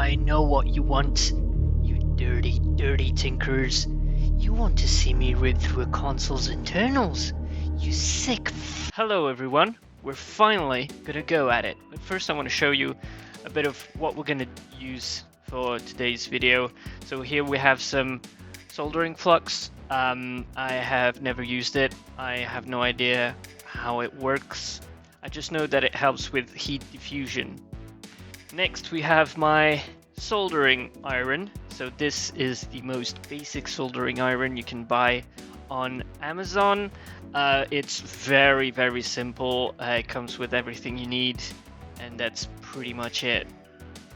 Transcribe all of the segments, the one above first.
I know what you want. You dirty, dirty tinkers. You want to see me rip through a console's internals. You sick Hello everyone. We're finally gonna go at it. But first I want to show you a bit of what we're gonna use for today's video. So here we have some soldering flux. I have never used it. I have no idea how it works. I just know that it helps with heat diffusion. Next we have my soldering iron. So this is the most basic soldering iron you can buy on Amazon. It's very simple. It comes with everything you need, and that's pretty much it.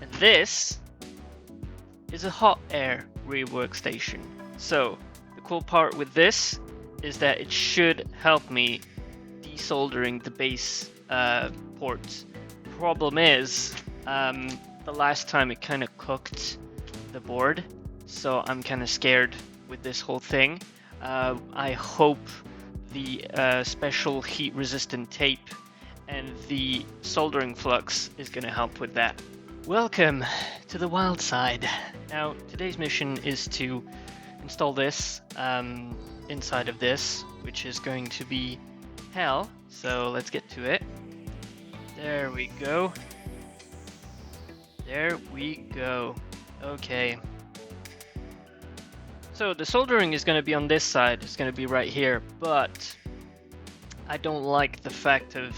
And this is a hot air rework station. So the cool part with this is that it should help me desoldering the base ports. Problem is, the last time it kind of cooked the board, so I'm kind of scared with this whole thing. I hope the special heat resistant tape and the soldering flux is going to help with that. Welcome to the wild side. Now today's mission is to install this inside of this, which is going to be hell, so let's get to it. There we go. There we go. Okay. So the soldering is going to be on this side, it's going to be right here, but I don't like the fact of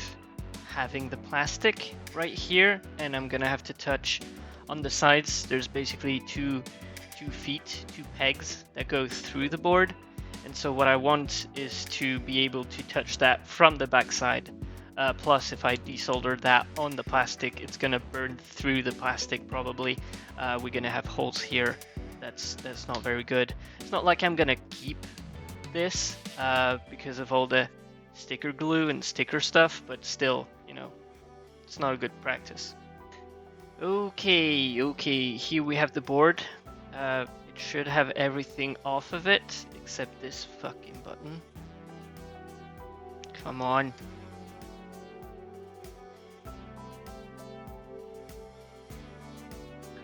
having the plastic right here, and I'm going to have to touch on the sides. There's basically two pegs that go through the board, and so what I want is to be able to touch that from the back side. Plus, if I desolder that on the plastic, it's gonna burn through the plastic probably. We're gonna have holes here. That's not very good. It's not like I'm gonna keep this because of all the sticker glue and sticker stuff, but still, you know, it's not a good practice. Okay, here we have the board. It should have everything off of it except this fucking button. Come on.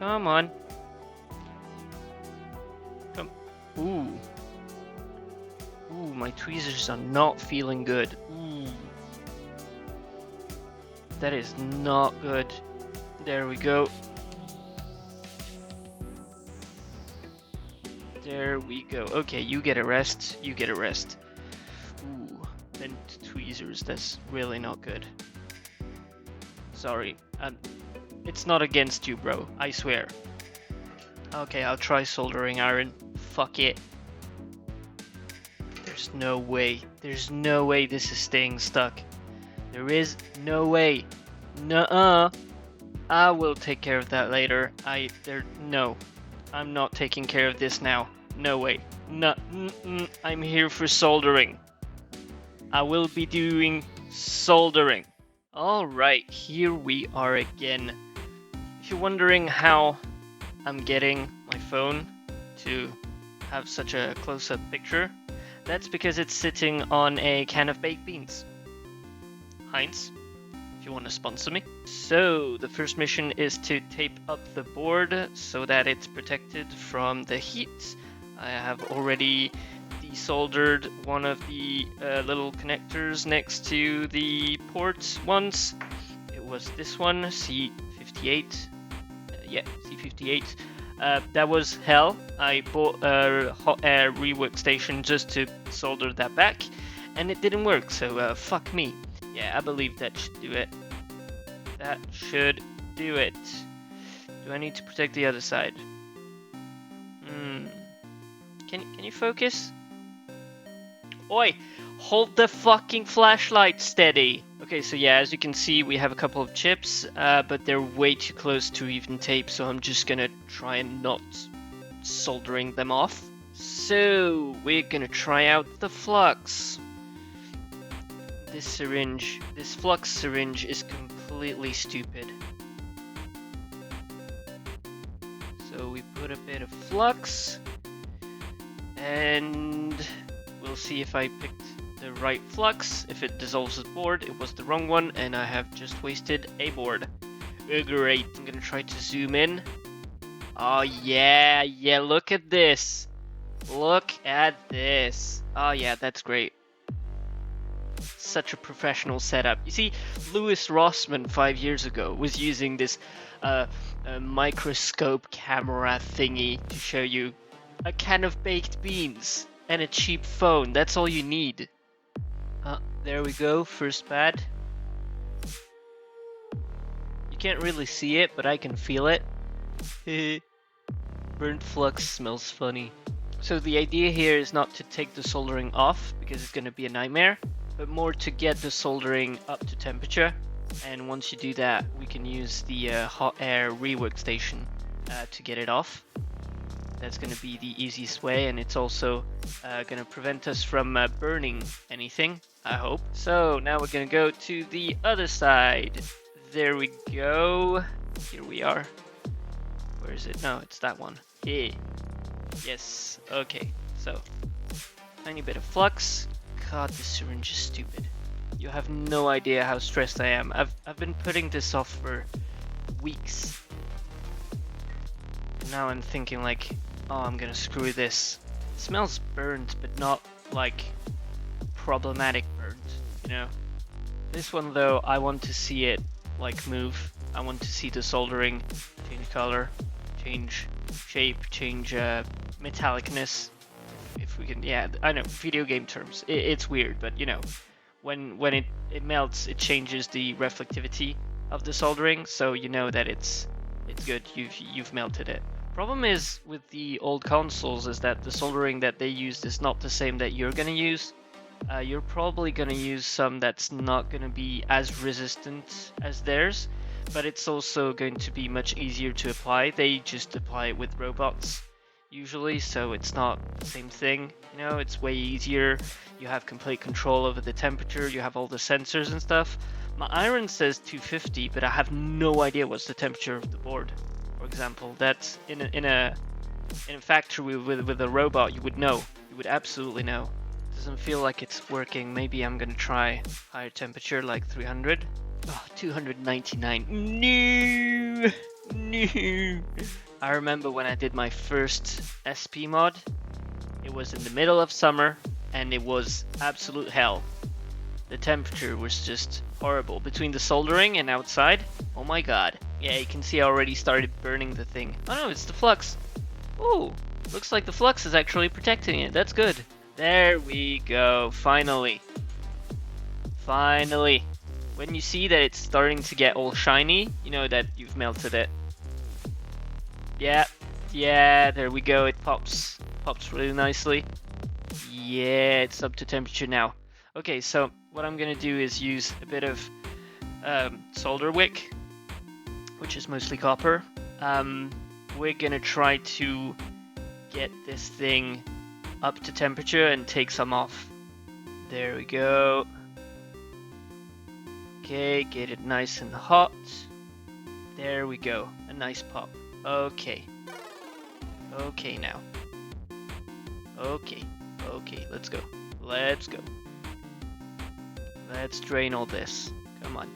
Come on. Come. Ooh, my tweezers are not feeling good. Ooh. That is not good. There we go. There we go. Okay, you get a rest. You get a rest. Ooh, bent tweezers. That's really not good. Sorry. It's not against you, bro. I swear. Okay, I'll try soldering iron. Fuck it. There's no way. There's no way this is staying stuck. There is no way. Nuh-uh. I will take care of that later. No. I'm not taking care of this now. No way. No. I'm here for soldering. I will be doing soldering. Alright, here we are again. If you're wondering how I'm getting my phone to have such a close-up picture, that's because it's sitting on a can of baked beans. Heinz, if you want to sponsor me. So, the first mission is to tape up the board so that it's protected from the heat. I have already desoldered one of the little connectors next to the ports once. It was this one, C58. C58. That was hell. I bought a hot air rework station just to solder that back, and it didn't work, so fuck me. Yeah, I believe that should do it. That should do it. Do I need to protect the other side? Can you focus? Oi! Hold the fucking flashlight steady! Okay, so yeah, as you can see, we have a couple of chips, but they're way too close to even tape, so I'm just gonna try and not soldering them off. So, we're gonna try out the flux. This flux syringe is completely stupid. So we put a bit of flux, and we'll see if I picked the right flux. If it dissolves the board, it was the wrong one, and I have just wasted a board. Great. I'm gonna try to zoom in Oh yeah, yeah, look at this. Look at this. Oh yeah, that's great. Such a professional setup. You see, Louis Rossmann 5 years ago was using this microscope camera thingy to show you a can of baked beans and a cheap phone. That's all you need. There we go, first bad. You can't really see it, but I can feel it. Burnt flux smells funny. So the idea here is not to take the soldering off, because it's going to be a nightmare, but more to get the soldering up to temperature. And once you do that, we can use the hot air rework station to get it off. That's going to be the easiest way, and it's also going to prevent us from burning anything, I hope. So now we're going to go to the other side. There we go. Here we are. Where is it? No, it's that one. Yeah. Yes. Okay. So, tiny bit of flux. God, this syringe is stupid. You have no idea how stressed I am. I've been putting this off for weeks. Now I'm thinking like, oh, I'm gonna screw this. It smells burnt, but not like problematic burnt, you know? This one though, I want to see it like move. I want to see the soldering change color, change shape, change metallicness. If we can, yeah, I know, video game terms. It's weird, but you know, when it melts, it changes the reflectivity of the soldering, so you know that it's good. You've melted it. Problem is with the old consoles is that the soldering that they used is not the same that you're gonna use. You're probably gonna use some that's not gonna be as resistant as theirs, but it's also going to be much easier to apply. They just apply it with robots usually, so it's not the same thing, you know, it's way easier. You have complete control over the temperature, you have all the sensors and stuff. My iron says 250, but I have no idea what's the temperature of the board. For example, that's in a factory with a robot, you would know. You would absolutely know. Doesn't feel like it's working. Maybe I'm gonna try higher temperature, like 300. Oh, 299. No! No! I remember when I did my first SP mod, it was in the middle of summer, and it was absolute hell. The temperature was just horrible. Between the soldering and outside, oh my god. Yeah, you can see I already started burning the thing. Oh no, it's the flux. Ooh, looks like the flux is actually protecting it. That's good. There we go, finally. Finally. When you see that it's starting to get all shiny, you know that you've melted it. Yeah, there we go, it pops really nicely. Yeah, it's up to temperature now. Okay, so what I'm gonna do is use a bit of solder wick, which is mostly copper. We're gonna try to get this thing up to temperature and take some off. There we go. Okay, get it nice and hot. There we go, a nice pop. Okay. Okay now. Okay, let's go. Let's go. Let's drain all this. Come on.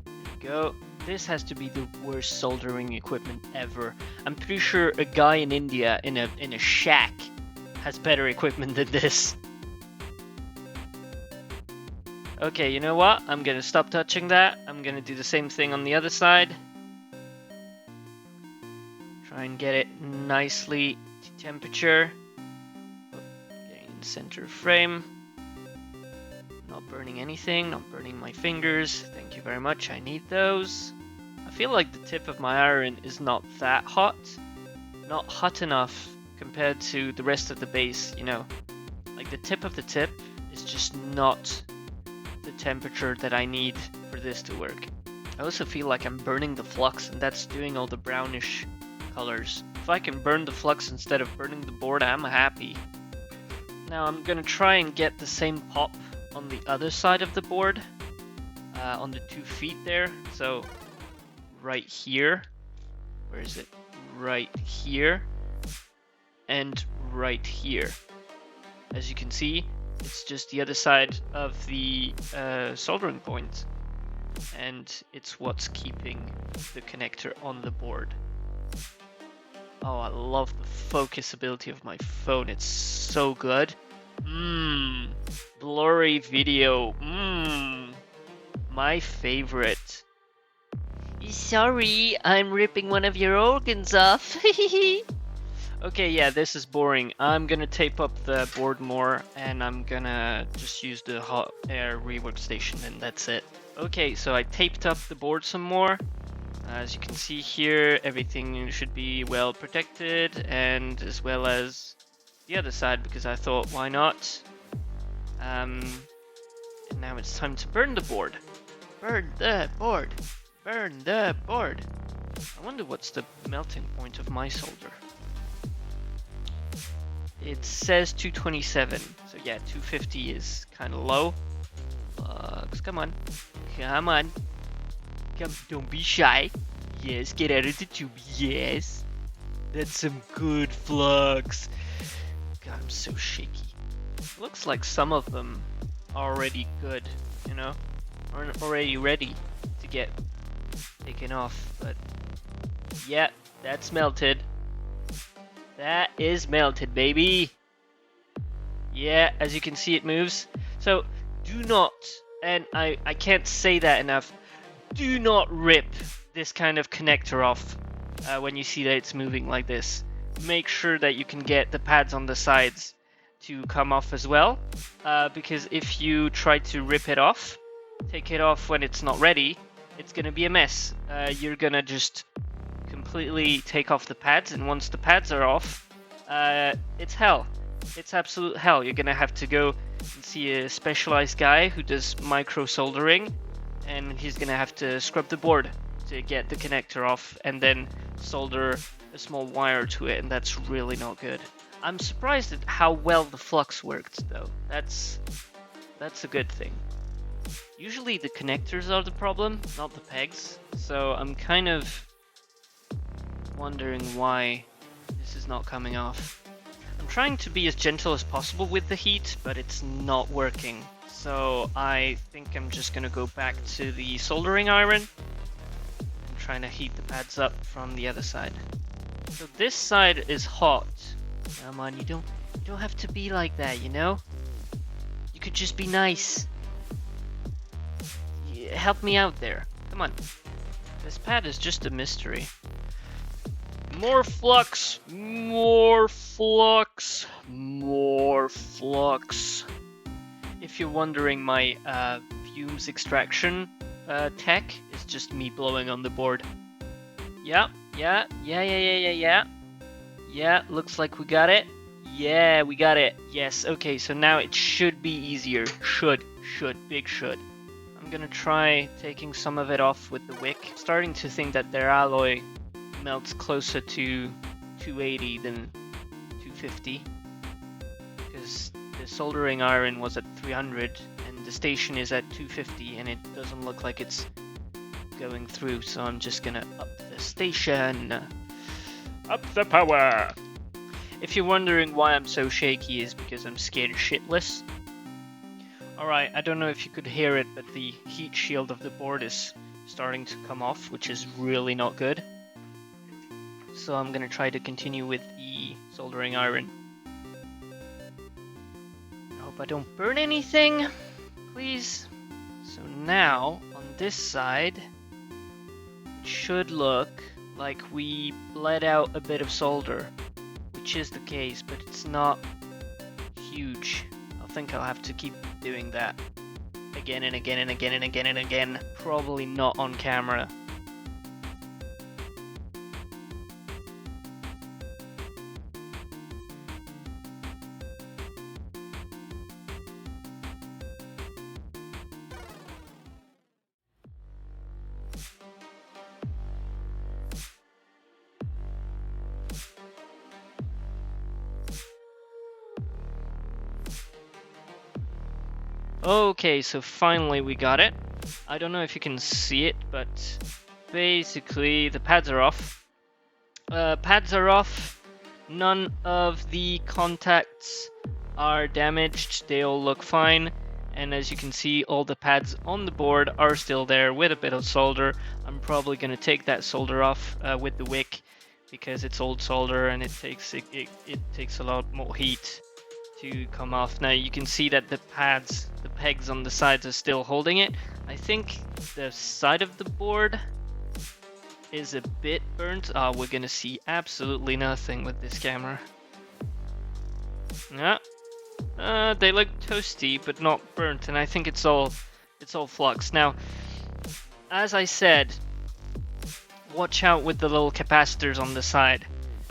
There we go. This has to be the worst soldering equipment ever. I'm pretty sure a guy in India in a shack has better equipment than this. Okay, you know what? I'm gonna stop touching that. I'm gonna do the same thing on the other side. Try and get it nicely to temperature. Getting in the center of frame. Not burning anything, not burning my fingers. Thank you very much, I need those. I feel like the tip of my iron is not that hot. Not hot enough compared to the rest of the base, you know. Like the tip of the tip is just not the temperature that I need for this to work. I also feel like I'm burning the flux, and that's doing all the brownish colors. If I can burn the flux instead of burning the board, I'm happy. Now I'm gonna try and get the same pop on the other side of the board, on the 2 feet there. So right here, where is it? Right here, and right here. As you can see, it's just the other side of the soldering point, and it's what's keeping the connector on the board. Oh, I love the focus ability of my phone. It's so good. Blurry video. My favorite. Sorry, I'm ripping one of your organs off. Okay, yeah, this is boring. I'm gonna tape up the board more, and I'm gonna just use the hot air rework station, and that's it. Okay, so I taped up the board some more. As you can see here, everything should be well protected, and as well as the other side, because I thought, why not? And now it's time to burn the board. Burn the board. Burn the board. I wonder what's the melting point of my solder. It says 227, so yeah, 250 is kind of low. Come on. Come on. Come, don't be shy. Yes, get out of the tube. Yes. That's some good flux. God, I'm so shaky. Looks like some of them are already good, you know? Are already ready to get taken off, but yeah, that's melted. That is melted, baby. Yeah, as you can see, it moves. So do not, and I can't say that enough, do not rip this kind of connector off when you see that it's moving like this. Make sure that you can get the pads on the sides to come off as well, because if you try to rip it off, take it off when it's not ready, it's gonna be a mess. You're gonna just completely take off the pads, and once the pads are off, it's hell. It's absolute hell. You're gonna have to go and see a specialized guy who does micro soldering, and he's gonna have to scrub the board to get the connector off and then solder a small wire to it, and that's really not good. I'm surprised at how well the flux worked though. That's a good thing. Usually the connectors are the problem, not the pegs, so I'm kind of wondering why this is not coming off. I'm trying to be as gentle as possible with the heat, but it's not working. So I think I'm just gonna go back to the soldering iron and trying to heat the pads up from the other side. So this side is hot. Come on, you don't have to be like that, you know? You could just be nice. Help me out there. Come on. This pad is just a mystery. More flux! More flux! More flux! If you're wondering, my fumes extraction tech is just me blowing on the board. Yeah, looks like we got it. Yeah, we got it. Yes, okay, so now it should be easier. Should, big should. I'm gonna try taking some of it off with the wick. Starting to think that their alloy melts closer to 280 than 250. Because the soldering iron was at 300 and the station is at 250 and it doesn't look like it's going through, so I'm just gonna up the station. Up the power! If you're wondering why I'm so shaky, is because I'm scared shitless. Alright, I don't know if you could hear it, but the heat shield of the board is starting to come off, which is really not good. So I'm gonna try to continue with the soldering iron. I hope I don't burn anything, please. So now, on this side, it should look like we bled out a bit of solder, which is the case, but it's not huge. I think I'll have to keep doing that again and again and again and again and again. Probably not on camera. Okay, so finally we got it. I don't know if you can see it, but basically the pads are off. Pads are off. None of the contacts are damaged. They all look fine. And as you can see, all the pads on the board are still there with a bit of solder. I'm probably going to take that solder off with the wick because it's old solder and it takes a lot more heat to come off. Now you can see that the pegs on the sides are still holding it. I think the side of the board is a bit burnt. Oh, we're gonna see absolutely nothing with this camera. Yeah, they look toasty but not burnt, and I think it's all flux. Now, as I said, watch out with the little capacitors on the side.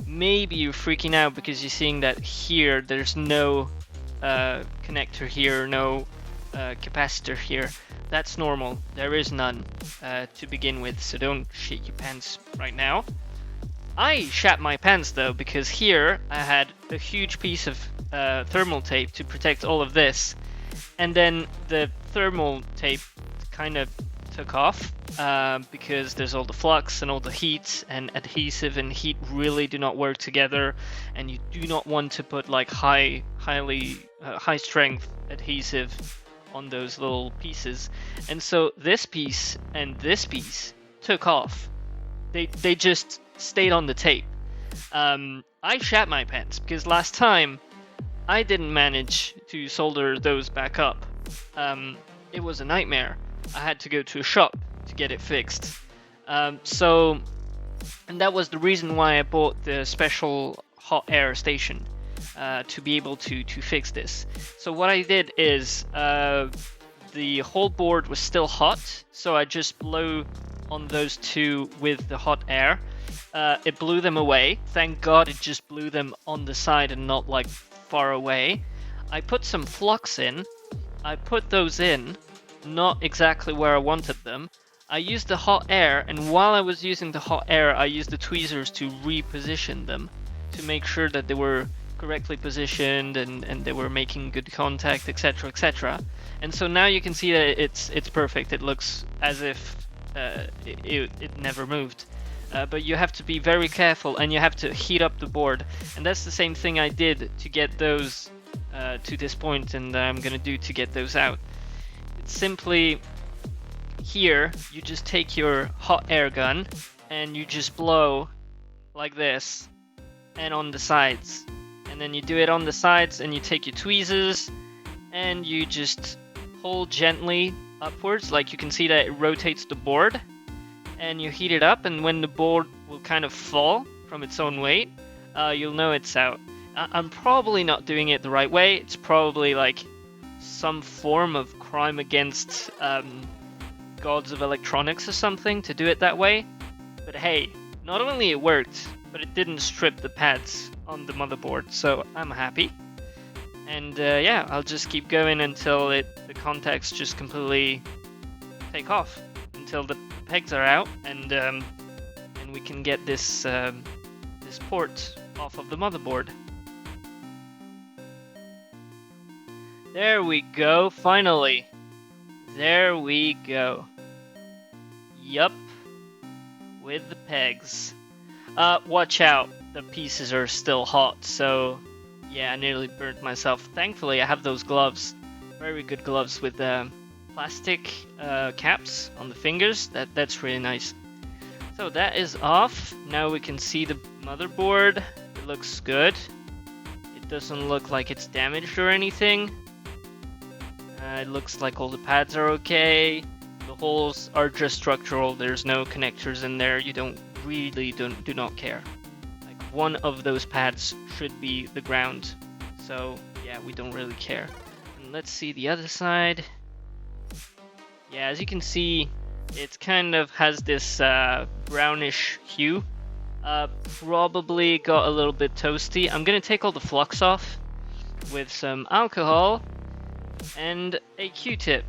Maybe you're freaking out because you're seeing that here there's no connector here, no capacitor here. That's normal. There is none to begin with, so don't shit your pants right now. I shat my pants though, because here I had a huge piece of thermal tape to protect all of this, and then the thermal tape kind of took off because there's all the flux and all the heat, and adhesive and heat really do not work together, and you do not want to put like high strength adhesive on those little pieces. And so this piece and this piece took off. They just stayed on the tape. I shat my pants because last time I didn't manage to solder those back up. It was a nightmare. I had to go to a shop to get it fixed. And that was the reason why I bought the special hot air station to be able to fix this. So what I did is the whole board was still hot, so I just blew on those two with the hot air. It blew them away. Thank God it just blew them on the side and not like far away. I put some flux in. I put those in, not exactly where I wanted them. I used the hot air, and while I was using the hot air, I used the tweezers to reposition them to make sure that they were correctly positioned and they were making good contact, etc, etc. And so now you can see that it's perfect. It looks as if it never moved. But you have to be very careful, and you have to heat up the board, and that's the same thing I did to get those to this point, and I'm gonna do to get those out. It's simply here you just take your hot air gun and you just blow like this, and on the sides, and then you do it on the sides, and you take your tweezers and you just pull gently upwards, like you can see that it rotates the board, and you heat it up, and when the board will kind of fall from its own weight, you'll know it's out. I'm probably not doing it the right way. It's probably like some form of crime against gods of electronics or something to do it that way. But hey, not only it worked, but it didn't strip the pads on the motherboard, so I'm happy. And yeah, I'll just keep going until the contacts just completely take off, until the pegs are out, and we can get this this port off of the motherboard. There we go, finally. There we go. Yup, with the pegs. Watch out, the pieces are still hot, so yeah, I nearly burnt myself. Thankfully, I have those gloves, very good gloves with plastic caps on the fingers. That's really nice. So that is off. Now we can see the motherboard. It looks good. It doesn't look like it's damaged or anything. It looks like all the pads are okay. The holes are just structural. There's no connectors in there. You do not care. Like, one of those pads should be the ground. So yeah, we don't really care. And let's see the other side. Yeah, as you can see, it kind of has this brownish hue. Probably got a little bit toasty. I'm gonna take all the flux off with some alcohol and a Q-tip.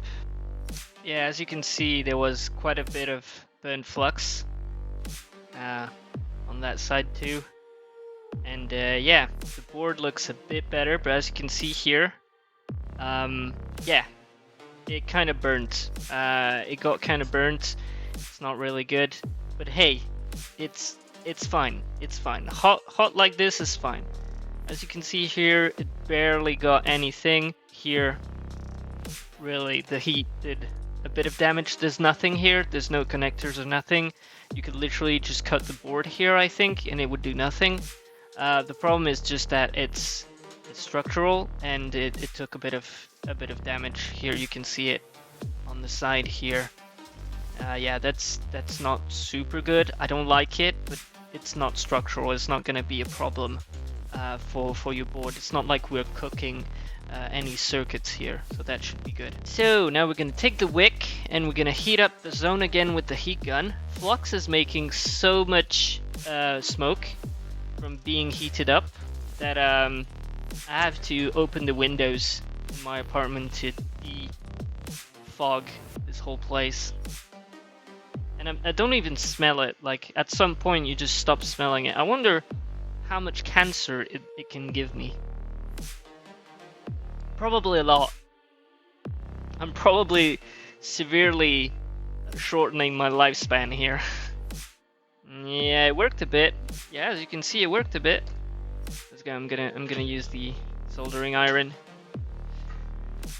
Yeah, as you can see, there was quite a bit of burnt flux on that side too. And yeah, the board looks a bit better, but as you can see here, yeah, it kind of burnt. It got kind of burnt. It's not really good, but hey, it's fine. It's fine. Hot like this is fine. As you can see here, it barely got anything here. Really, the heat did a bit of damage. There's nothing here. There's no connectors or nothing. You could literally just cut the board here, I think, and it would do nothing. The problem is just that it's structural, and it took a bit of damage. Here you can see it on the side here. Yeah, that's not super good. I don't like it, but it's not structural. It's not gonna be a problem for your board. It's not like we're cooking any circuits here, so that should be good. So now we're gonna take the wick and we're gonna heat up the zone again with the heat gun. Flux is making so much smoke from being heated up that I have to open the windows in my apartment to defog this whole place. And I don't even smell it. Like, at some point you just stop smelling it. I wonder how much cancer it can give me. Probably a lot. I'm probably severely shortening my lifespan here. Yeah, it worked a bit. Yeah, as you can see, it worked a bit. Let's go. I'm gonna use the soldering iron.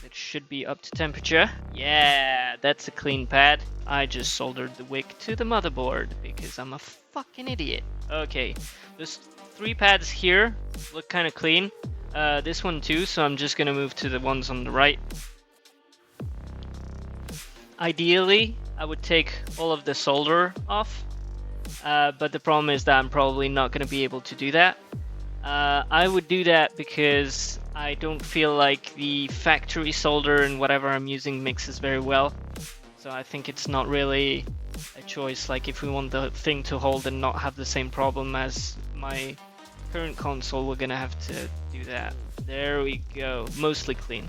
It should be up to temperature. Yeah, that's a clean pad. I just soldered the wick to the motherboard because I'm a fucking idiot. Okay, there's 3 pads here. Look kind of clean. This one too, so I'm just gonna move to the ones on the right. Ideally, I would take all of the solder off, but the problem is that I'm probably not gonna be able to do that. I would do that because I don't feel like the factory solder and whatever I'm using mixes very well. So I think it's not really a choice. Like, if we want the thing to hold and not have the same problem as my current console, we're gonna have to do that. There we go. Mostly clean.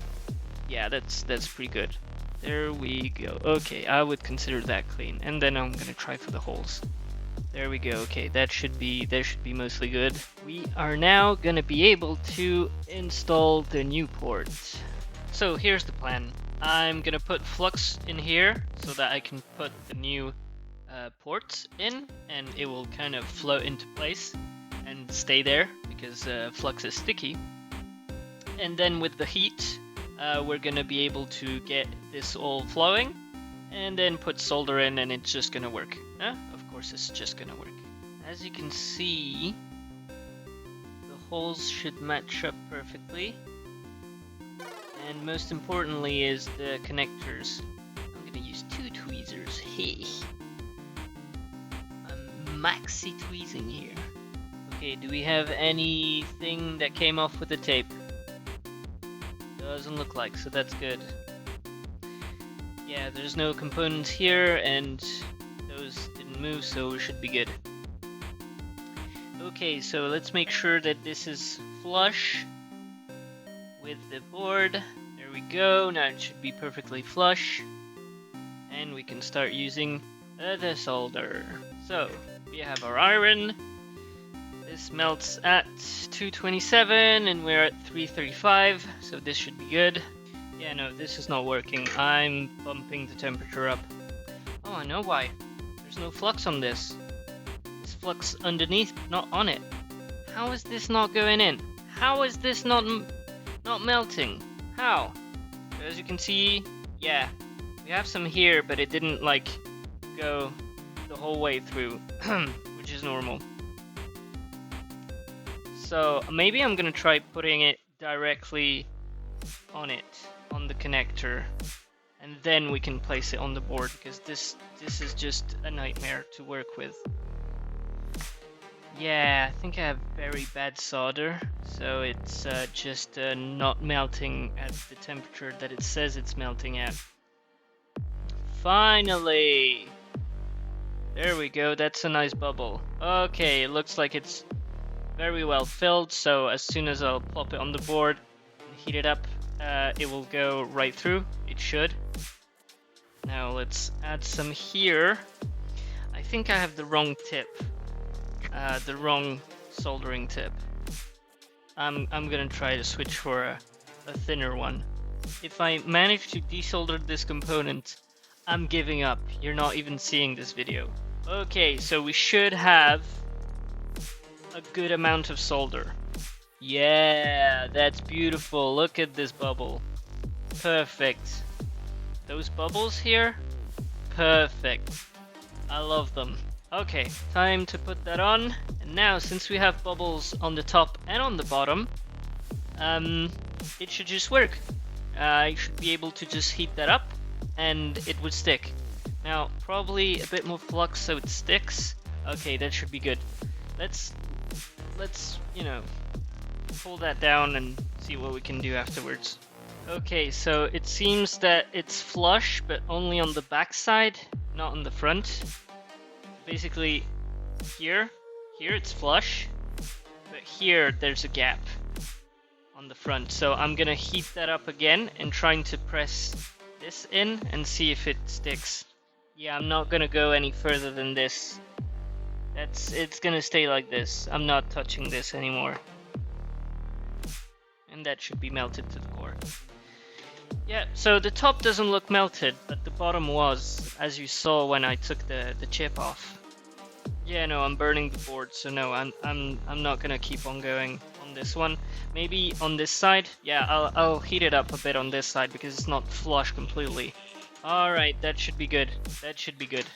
Yeah, that's pretty good. There we go. Okay, I would consider that clean. And then I'm gonna try for the holes. There we go. Okay, that should be mostly good. We are now gonna be able to install the new port. So here's the plan. I'm gonna put flux in here so that I can put the new ports in, and it will kind of float into place and stay there because flux is sticky. And then with the heat, we're gonna be able to get this all flowing, and then put solder in, and it's just gonna work. Of course, it's just gonna work. As you can see, the holes should match up perfectly. And most importantly is the connectors. I'm gonna use 2 tweezers. Hey, I'm maxi tweezing here. Okay, do we have anything that came off with the tape? Doesn't look like, so that's good. Yeah, there's no components here, and those didn't move, so we should be good. Okay, so let's make sure that this is flush with the board. There we go. Now it should be perfectly flush, and we can start using the solder. So we have our iron. This melts at 227 and we're at 335, so this should be good. Yeah, no, this is not working. I'm bumping the temperature up. Oh, I know why. There's no flux on this. There's flux underneath, not on it. How is this not going in? How is this not melting? How? As you can see, yeah, we have some here, but it didn't like go the whole way through, which is normal. So maybe I'm gonna try putting it directly on the connector, and then we can place it on the board, because this is just a nightmare to work with. Yeah, I think I have very bad solder, so it's just not melting at the temperature that it says it's melting at. Finally! There we go, that's a nice bubble. Okay, it looks like it's very well filled, so as soon as I'll plop it on the board and heat it up, it will go right through. It should. Now let's add some here. I think I have the wrong tip. The wrong soldering tip. I'm gonna try to switch for a thinner one. If I manage to desolder this component, I'm giving up. You're not even seeing this video. Okay, so we should have a good amount of solder. Yeah, that's beautiful. Look at this bubble. Perfect. those bubbles here, perfect. I love them. Okay, time to put that on. And now, since we have bubbles on the top and on the bottom, it should just work. I should be able to just heat that up and it would stick. Now, probably a bit more flux so it sticks. Okay, that should be good. Let's you know, pull that down and see what we can do afterwards. Okay, so it seems that it's flush, but only on the back side, not on the front. Basically, here it's flush, but here there's a gap on the front. So I'm gonna heat that up again and trying to press this in and see if it sticks. Yeah, I'm not gonna go any further than this. It's gonna stay like this. I'm not touching this anymore. And that should be melted to the core. Yeah, so the top doesn't look melted, but the bottom was, as you saw when I took the chip off. Yeah, no, I'm burning the board, so no, I'm not gonna keep on going on this one. Maybe on this side. Yeah, I'll heat it up a bit on this side because it's not flush completely. All right, that should be good. That should be good.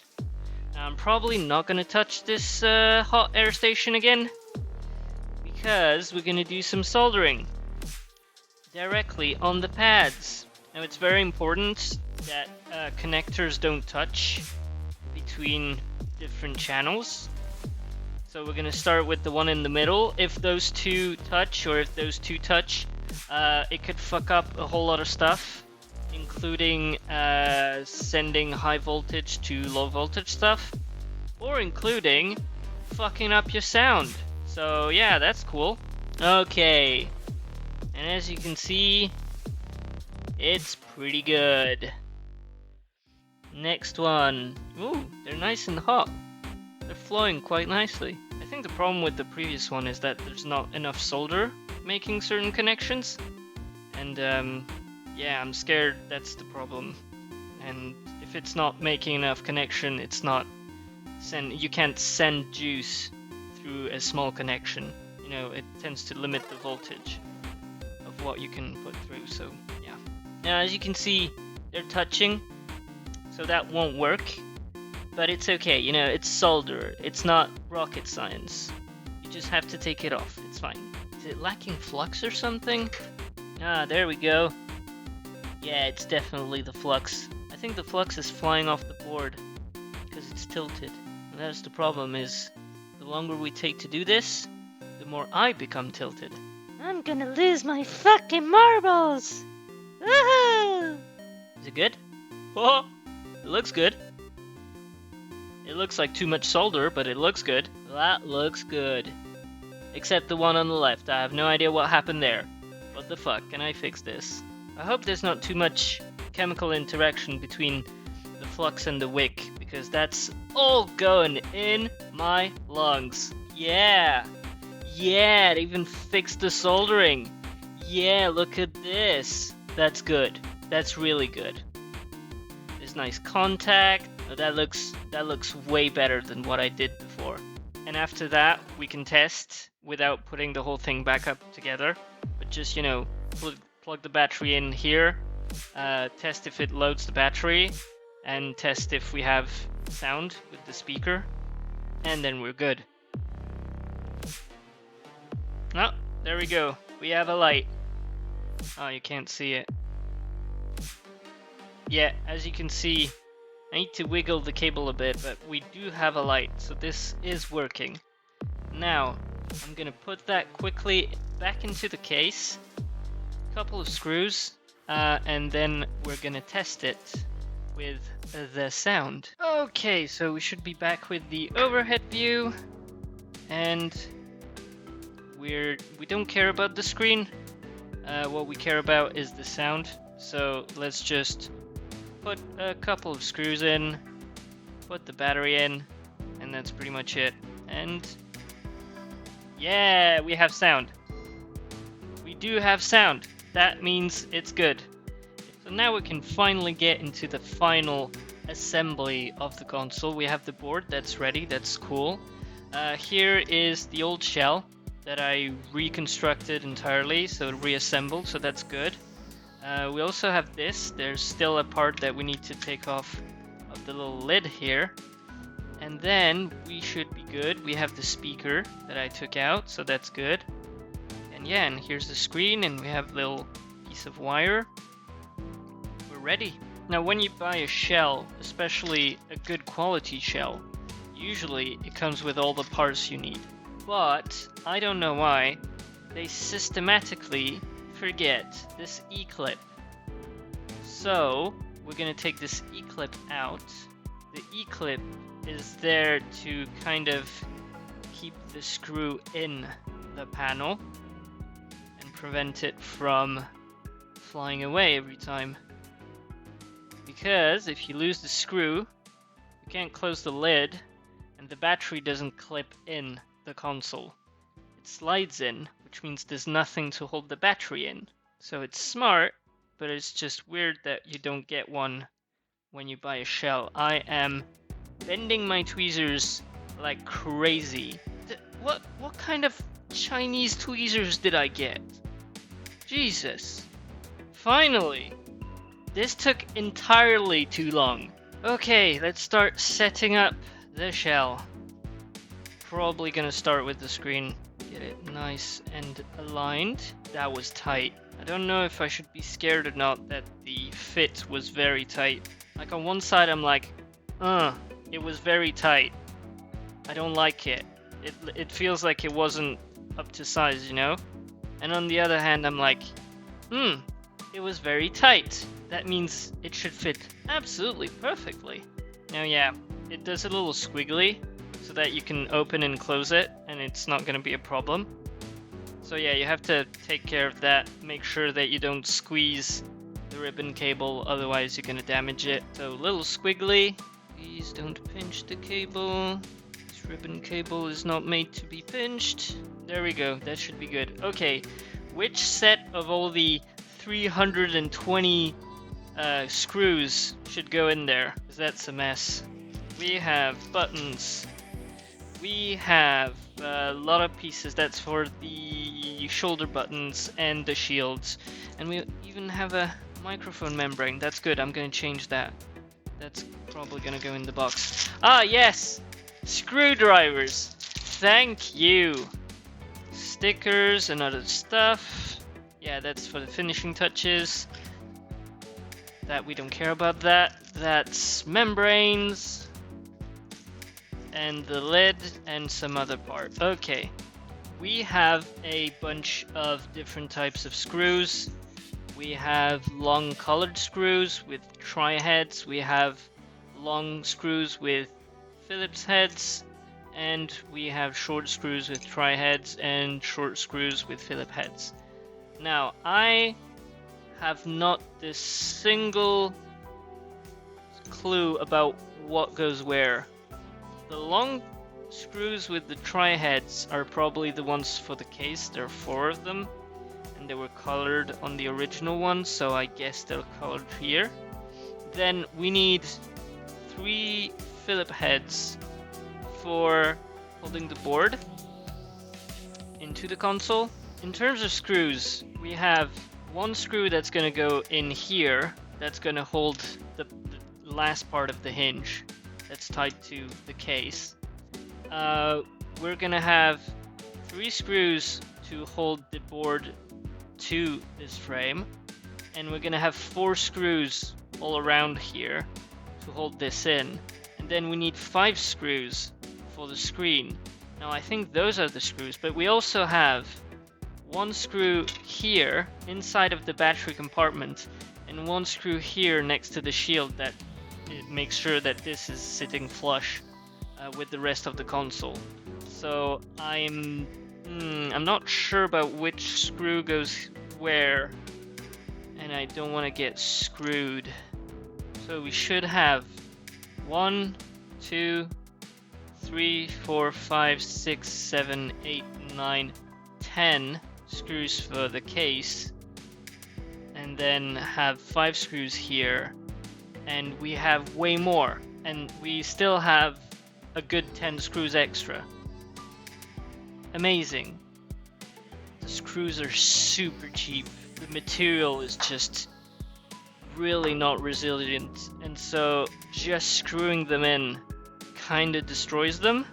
Now, I'm probably not gonna touch this hot air station again because we're gonna do some soldering directly on the pads. Now, it's very important that connectors don't touch between different channels. So we're gonna start with the one in the middle. If those two touch, or if those two touch, it could fuck up a whole lot of stuff, including sending high voltage to low voltage stuff, or including fucking up your sound. So yeah, that's cool. Okay, and as you can see, it's pretty good. Next one. Ooh, they're nice and hot. They're flowing quite nicely. I think the problem with the previous one is that there's not enough solder making certain connections. And yeah, I'm scared that's the problem. And if it's not making enough connection, it's not you can't send juice through a small connection. You know, it tends to limit the voltage of what you can put through, so yeah. Now, as you can see, they're touching, so that won't work, but it's okay, you know, it's solder, it's not rocket science. You just have to take it off, it's fine. Is it lacking flux or something? Ah, there we go. Yeah, it's definitely the flux. I think the flux is flying off the board because it's tilted. And that's the problem, is the longer we take to do this, the more I become tilted. I'm gonna lose my fucking marbles! Woohoo! Is it good? Oh, it looks good. It looks like too much solder, but it looks good. That looks good. Except the one on the left. I have no idea what happened there. What the fuck? Can I fix this? I hope there's not too much chemical interaction between the flux and the wick, because that's all going in my lungs. Yeah! Yeah, it even fixed the soldering. Yeah, look at this. That's good. That's really good. There's nice contact. Oh, that looks way better than what I did before. And after that, we can test without putting the whole thing back up together. But just, you know, plug the battery in here, test if it loads the battery, and test if we have sound with the speaker, and then we're good. Oh, there we go. We have a light. Oh, you can't see it. Yeah, as you can see, I need to wiggle the cable a bit, but we do have a light, so this is working. Now, I'm gonna put that quickly back into the case, couple of screws, and then we're gonna test it with the sound. Okay, so we should be back with the overhead view, and we don't care about the screen. What we care about is the sound. So let's just put a couple of screws in, put the battery in, and that's pretty much it. And yeah, we have sound. We do have sound. That means it's good. So now we can finally get into the final assembly of the console. We have the board that's ready, that's cool. Here is the old shell that I reconstructed entirely, so reassembled, so that's good. We also have this. There's still a part that we need to take off of the little lid here. And then we should be good. We have the speaker that I took out, so that's good. And yeah, and here's the screen, and we have a little piece of wire. We're ready. Now when you buy a shell, especially a good quality shell, usually it comes with all the parts you need. But I don't know why they systematically forget this E-clip. So we're gonna take this E-clip out. The E-clip is there to kind of keep the screw in the panel and prevent it from flying away every time. Because if you lose the screw, you can't close the lid and the battery doesn't clip in the console. It slides in, which means there's nothing to hold the battery in. So it's smart, but it's just weird that you don't get one when you buy a shell. I am bending my tweezers like crazy. What kind of Chinese tweezers did I get? Jesus. Finally. This took entirely too long. Okay, let's start setting up the shell. Probably gonna start with the screen. Get it nice and aligned. That was tight. I don't know if I should be scared or not that the fit was very tight. Like on one side I'm like, it was very tight. I don't like it. It feels like it wasn't up to size, you know? And on the other hand I'm like, it was very tight. That means it should fit absolutely perfectly. Now yeah, it does a little squiggly so that you can open and close it and it's not going to be a problem. So yeah, you have to take care of that. Make sure that you don't squeeze the ribbon cable, otherwise you're going to damage it. So a little squiggly. Please don't pinch the cable. This ribbon cable is not made to be pinched. There we go, that should be good. Okay, which set of all the 320 screws should go in there? Because that's a mess. We have buttons. We have a lot of pieces. That's for the shoulder buttons and the shields. And we even have a microphone membrane. That's good. I'm going to change that. That's probably going to go in the box. Ah, yes! Screwdrivers. Thank you. Stickers and other stuff. Yeah, that's for the finishing touches. That we don't care about that. That's membranes. And the lid and some other part. Okay. We have a bunch of different types of screws. We have long colored screws with tri-heads. We have long screws with Phillips heads. And we have short screws with tri-heads and short screws with Phillips heads. Now, I have not this single clue about what goes where. The long screws with the tri-heads are probably the ones for the case. There are 4 of them, and they were colored on the original one, so I guess they're colored here. Then we need 3 Phillips heads for holding the board into the console. In terms of screws, we have 1 screw that's going to go in here, that's going to hold the last part of the hinge that's tied to the case. We're going to have 3 screws to hold the board to this frame, and we're going to have 4 screws all around here to hold this in. And then we need 5 screws for the screen. Now I think those are the screws, but we also have 1 screw here inside of the battery compartment and 1 screw here next to the shield that it makes sure that this is sitting flush with the rest of the console. So I'm not sure about which screw goes where, and I don't want to get screwed. So we should have 1, 2, 3, 4, 5, 6, 7, 8, 9, 10 screws for the case, and then have 5 screws here, and we have way more, and we still have a good 10 screws extra. Amazing. The screws are super cheap. The material is just really not resilient, and so just screwing them in kinda destroys them.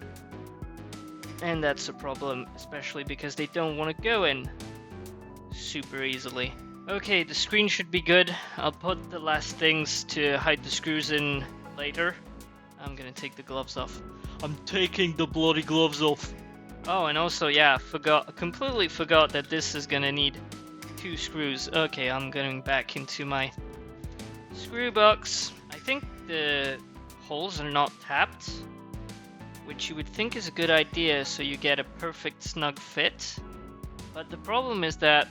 And that's a problem, especially because they don't want to go in super easily. Okay, the screen should be good. I'll put the last things to hide the screws in later. I'm gonna take the gloves off. I'm taking the bloody gloves off. Oh, and also, yeah, completely forgot that this is gonna need 2 screws. Okay, I'm going back into my screw box. I think the holes are not tapped, which you would think is a good idea so you get a perfect snug fit. But the problem is that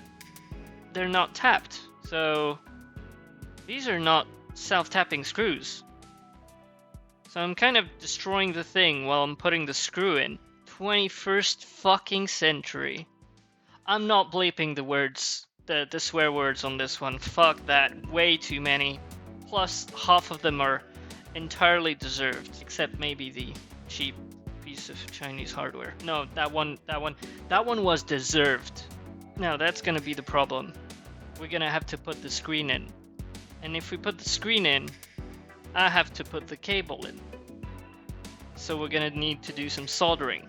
they're not tapped. So these are not self-tapping screws. So I'm kind of destroying the thing while I'm putting the screw in. 21st fucking century. I'm not bleeping the words, the swear words on this one. Fuck that. Way too many. Plus half of them are entirely deserved, except maybe the cheap piece of Chinese hardware. No, that one was deserved. Now that's gonna be the problem. We're gonna have to put the screen in. And if we put the screen in, I have to put the cable in. So we're gonna need to do some soldering.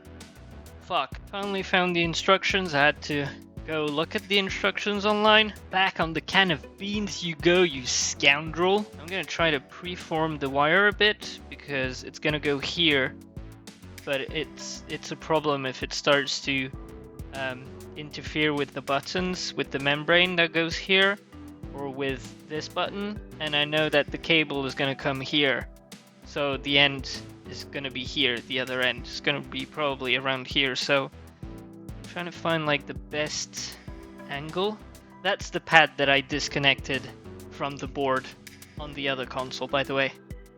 Fuck. Finally found the instructions. I had to go look at the instructions online. Back on the can of beans you go, you scoundrel. I'm gonna try to preform the wire a bit because it's gonna go here. But it's a problem if it starts to interfere with the buttons, with the membrane that goes here, or with this button. And I know that the cable is gonna come here. So the end is gonna be here, the other end is gonna be probably around here. So I'm trying to find like the best angle. That's the pad that I disconnected from the board on the other console, by the way.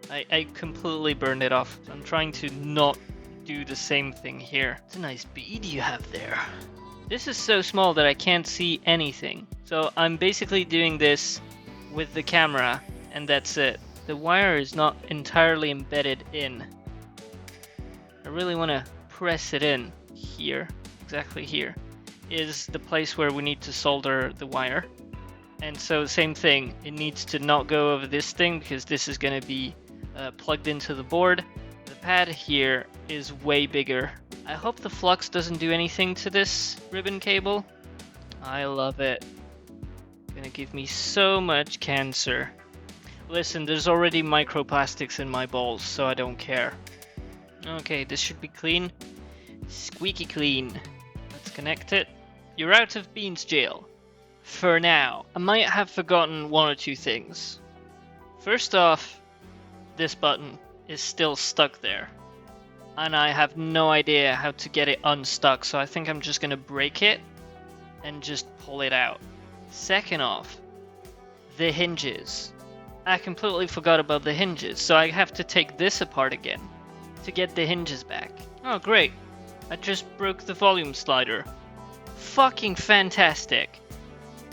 I completely burned it off. So I'm trying to not do the same thing here. It's a nice bead you have there. This is so small that I can't see anything. So I'm basically doing this with the camera and that's it. The wire is not entirely embedded in. I really want to press it in here. Exactly here is the place where we need to solder the wire. And so same thing, it needs to not go over this thing because this is going to be plugged into the board. The pad here is way bigger. I hope the flux doesn't do anything to this ribbon cable. I love it. Gonna give me so much cancer. Listen, there's already microplastics in my balls, so I don't care. Okay, this should be clean. Squeaky clean. Let's connect it. You're out of beans jail. For now. I might have forgotten 1 or 2 things. First off, this button is still stuck there. And I have no idea how to get it unstuck, so I think I'm just gonna break it and just pull it out. Second off, the hinges. I completely forgot about the hinges, so I have to take this apart again to get the hinges back. Oh great, I just broke the volume slider. Fucking fantastic.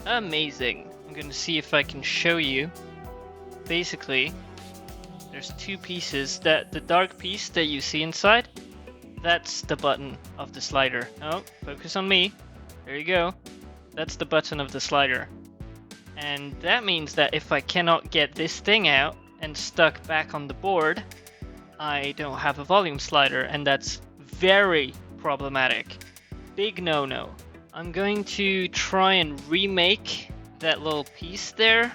Amazing. I'm gonna see if I can show you. Basically, there's 2 pieces. That the dark piece that you see inside, that's the button of the slider. Oh, focus on me. There you go. That's the button of the slider. And that means that if I cannot get this thing out and stuck back on the board, I don't have a volume slider, and that's very problematic. Big no-no. I'm going to try and remake that little piece there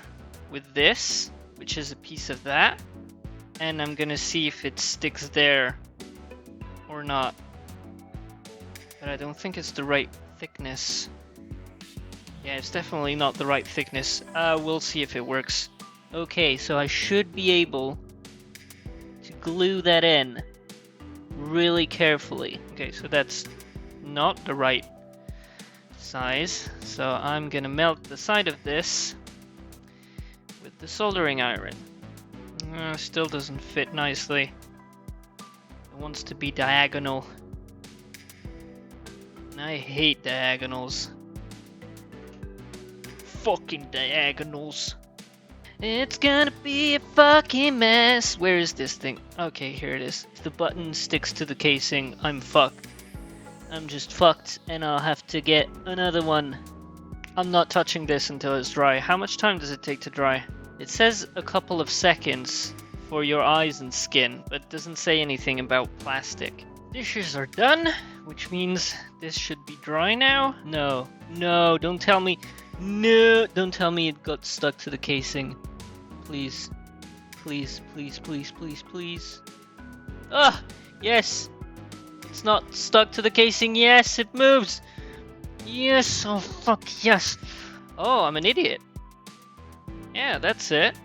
with this, which is a piece of that. And I'm gonna see if it sticks there or not. But I don't think it's the right thickness. Yeah, it's definitely not the right thickness. We'll see if it works. Okay, so I should be able to glue that in really carefully. Okay, so that's not the right size. So I'm gonna melt the side of this with the soldering iron. Still doesn't fit nicely. It wants to be diagonal. And I hate diagonals. Fucking diagonals. It's gonna be a fucking mess. Where is this thing? Okay, here it is. If the button sticks to the casing, I'm fucked. I'm just fucked, and I'll have to get another one. I'm not touching this until it's dry. How much time does it take to dry? It says a couple of seconds for your eyes and skin, but doesn't say anything about plastic. Dishes are done, which means this should be dry now. No, no, don't tell me. No, don't tell me it got stuck to the casing. Please, please, please, please, please, please. Ah, yes. It's not stuck to the casing. Yes, it moves. Yes, oh fuck, yes. Oh, I'm an idiot. Yeah, that's it.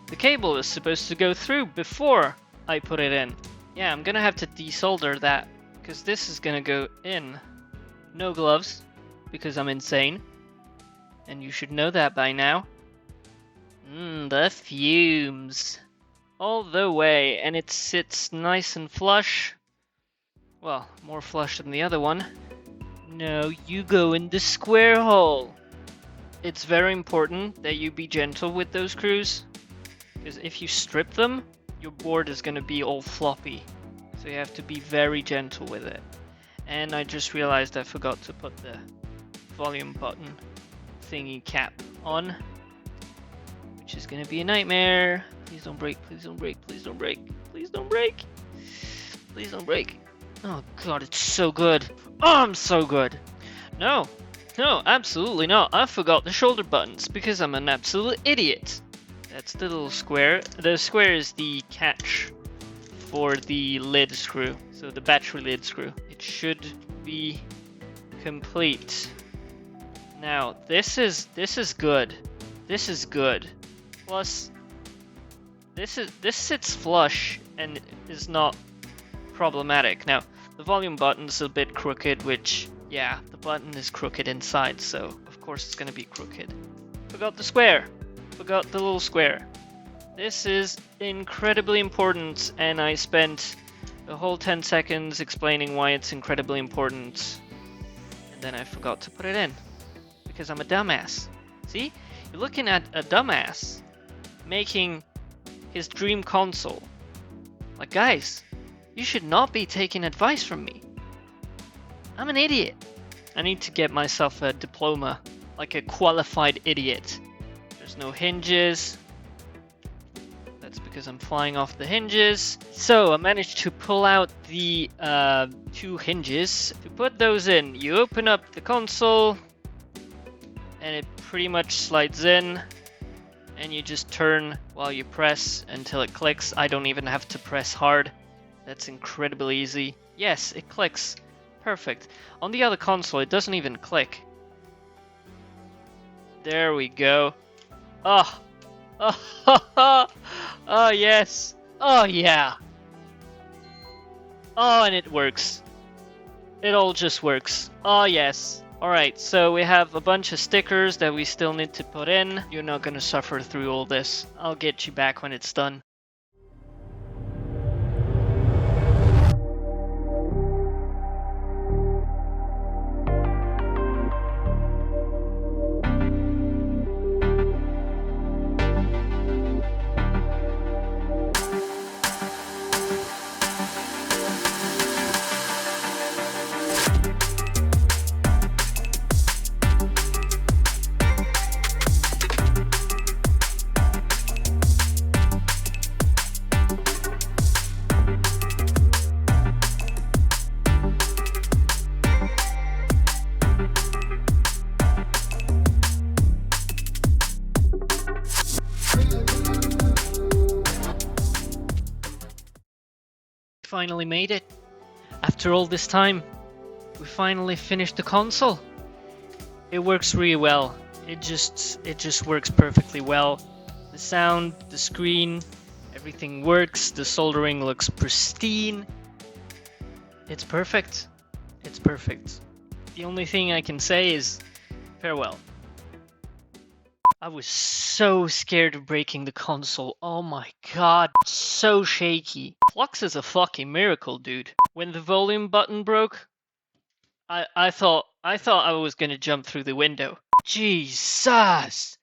The cable is supposed to go through before I put it in. Yeah, I'm gonna have to desolder that, because this is gonna go in. No gloves, because I'm insane. And you should know that by now. The fumes. All the way, and it sits nice and flush. Well, more flush than the other one. No, you go in the square hole. It's very important that you be gentle with those screws, because if you strip them, your board is going to be all floppy. So you have to be very gentle with it. And I just realized I forgot to put the volume button thingy cap on, which is going to be a nightmare. Please don't break, please don't break, please don't break, please don't break. Please don't break. Oh god, it's so good. Oh, I'm so good. No, absolutely not. I forgot the shoulder buttons because I'm an absolute idiot. That's the little square. The square is the catch for the lid screw. So the battery lid screw. It should be complete. Now, this is good. This is good. Plus, this sits flush and is not problematic. Now, the volume button's a bit crooked, which, yeah, the button is crooked inside, so of course it's gonna be crooked. Forgot the square. Forgot the little square. This is incredibly important, and I spent the whole 10 seconds explaining why it's incredibly important. And then I forgot to put it in. Because I'm a dumbass. See? You're looking at a dumbass making his dream console. Like, guys, you should not be taking advice from me. I'm an idiot. I need to get myself a diploma, like a qualified idiot. There's no hinges. That's because I'm flying off the hinges. So I managed to pull out the 2 hinges. To put those in, you open up the console, and it pretty much slides in, and you just turn while you press until it clicks. I don't even have to press hard. That's incredibly easy. Yes, it clicks. Perfect. On the other console, it doesn't even click. There we go. Oh, oh yes. Oh yeah. Oh, and it works. It all just works. Oh yes. Alright, so we have a bunch of stickers that we still need to put in. You're not gonna suffer through all this. I'll get you back when it's done. Finally made it. After all this time, we finally finished the console. It works really well. It just works perfectly well. The sound, the screen, everything works. The soldering looks pristine. It's perfect. It's perfect. The only thing I can say is farewell. I was so scared of breaking the console. Oh my god, so shaky. Flux is a fucking miracle, dude. When the volume button broke, I thought I was gonna jump through the window. Jesus!